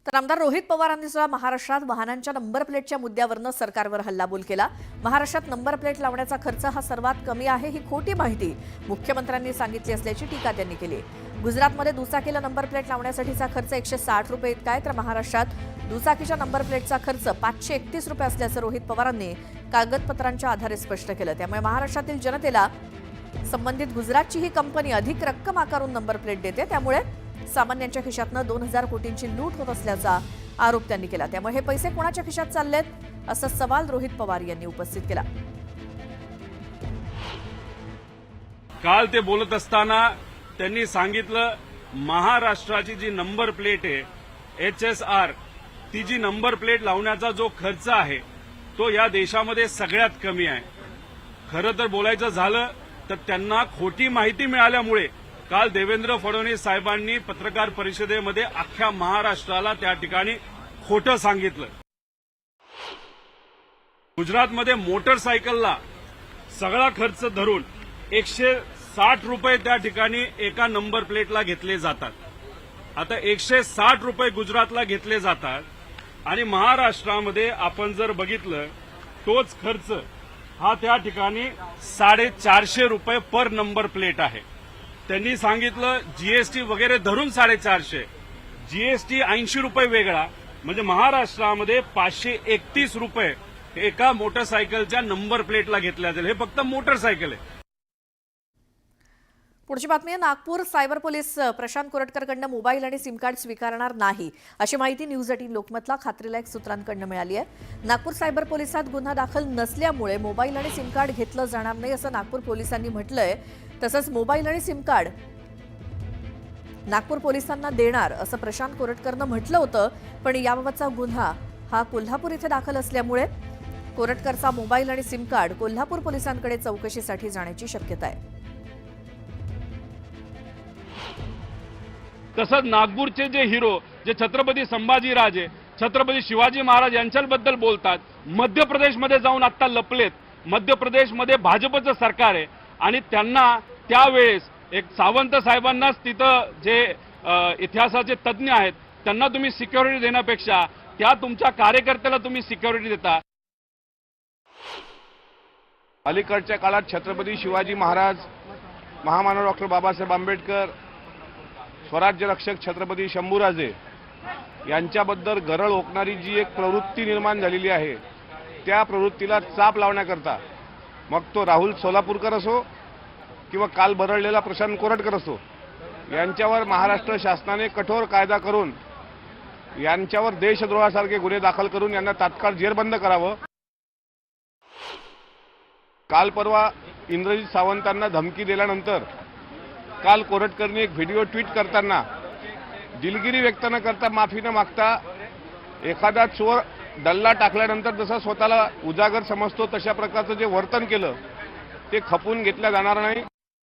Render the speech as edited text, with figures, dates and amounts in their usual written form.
तर आमदार रोहित पवारांनी सुद्धा महाराष्ट्रात वाहनांच्या नंबर प्लेटच्या मुद्द्यावरनं सरकारवर हल्लाबोल केला। महाराष्ट्रात नंबर प्लेट लावण्याचा खर्च हा सर्वात कमी आहे ही खोटी माहिती मुख्यमंत्र्यांनी सांगितली असल्याची टीका त्यांनी केली। गुजरातमध्ये दुचाकीला नंबर प्लेट लावण्यासाठीचा खर्च 160 रुपये इतका आहे, तर महाराष्ट्रात दुचाकीच्या नंबर प्लेटचा खर्च 531 रुपये असल्याचं रोहित पवारांनी कागदपत्रांच्या आधारे स्पष्ट केलं। त्यामुळे महाराष्ट्रातील जनतेला संबंधित गुजरातची ही कंपनी अधिक रक्कम आकारून नंबर प्लेट देते, त्यामुळे सामान्यांच्या खिशातनं 2000 कोटींची लूट होत असल्याचा आरोप त्यांनी केला। त्यामुळे हे पैसे कोणाच्या खिशात चाललेत असा सवाल रोहित पवार यांनी उपस्थित केला। काल ते बोलत असताना त्यांनी सांगितलं महाराष्ट्राची जी नंबर प्लेट आहे HSR, ती जी नंबर प्लेट लावण्याचा जो खर्च आहे तो या देशामध्ये सगळ्यात कमी आहे। खरं तर बोलायचं झालं तर त्यांना खोटी माहिती मिळाल्यामुळे काल देवेंद्र फडणवीस साहेबांनी पत्रकार परिषदेमध्ये अख्ख्या महाराष्ट्राला त्या ठिकाणी खोटं सांगितलं। गुजरातमध्ये मोटरसायकलला सगळा खर्च धरून 160 रुपये त्या ठिकाणी एका नंबर प्लेटला घेतले जातात। आता 160 रुपये गुजरातला घेतले जातात आणि महाराष्ट्रामध्ये आपण जर बघितलं तोच खर्च हा त्या ठिकाणी 450 रुपये पर नंबर प्लेट आहे। त्यांनी सांगितलं जीएसटी वगैरे धरून 450, जीएसटी 80 रुपये वेगळा, म्हणजे महाराष्ट्रामध्ये 531 रुपये एका मोटरसायकलच्या नंबर प्लेटला घेतल्या जाईल। हे फक्त मोटरसायकल आहे। पुढची बातमी आहे, नागपूर सायबर पोलीस प्रशांत कोरटकरकडनं मोबाईल आणि सिम कार्ड स्वीकारणार नाही अशी माहिती न्यूज 18 लोकमतला खात्रीलायक सूत्रांकडनं मिळाली आहे। नागपूर सायबर पोलिसात गुन्हा दाखल नसल्यामुळे मोबाईल आणि सिम कार्ड घेतलं जाणार नाही असं नागपूर पोलिसांनी म्हटलंय। तसंच मोबाईल आणि सिम कार्ड नागपूर पोलिसांना देणार असं प्रशांत कोरटकरनं म्हटलं होतं, पण याबाबतचा गुन्हा हा कोल्हापूर इथे दाखल असल्यामुळे कोरटकरचा मोबाईल आणि सिम कार्ड कोल्हापूर पोलिसांकडे चौकशीसाठी जाण्याची शक्यता आहे। तसंच नागपूरचे जे हिरो जे छत्रपती संभाजीराजे, छत्रपती शिवाजी महाराज यांच्याबद्दल बोलतात, मध्य प्रदेशमध्ये जाऊन आता लपलेत। मध्य प्रदेशमध्ये भाजपचं सरकार आहे आणि त्यांना त्यावेळेस एक सावंत साहेबांनाच तिथं जे इतिहासाचे तज्ज्ञ आहेत त्यांना तुम्ही सिक्युरिटी देण्यापेक्षा त्या तुमच्या कार्यकर्त्याला तुम्ही सिक्युरिटी देता। अलीकडच्या काळात छत्रपती शिवाजी महाराज, महामानव डॉक्टर बाबासाहेब आंबेडकर, स्वराज्य रक्षक छत्रपती शंभूराजे यांच्याबद्दल गरळ ओकणारी जी एक प्रवृत्ती निर्माण झालेली आहे, त्या प्रवृत्तीला चाप लावण्याकरता मग तो राहुल सोलापूरकर असो किंवा काल बरळलेला प्रशांत कोरटकर असो, यांच्यावर महाराष्ट्र शासनाने कठोर कायदा करून यांच्यावर देशद्रोहासारखे गुन्हे दाखल करून यांना तात्काळ जेरबंद करावं। काल परवा इंद्रजित सावंतांना धमकी दिल्यानंतर काल कोरटकरनी एक व्हिडिओ ट्विट करताना दिलगिरी व्यक्त न करता, माफी न मागता, एखादा चोर डल्ला टाकल्यानंतर जसं स्वतःला उजागर समजतो तशा प्रकारचं जे वर्तन केलं ते खपून घेतलं जाणार नाही।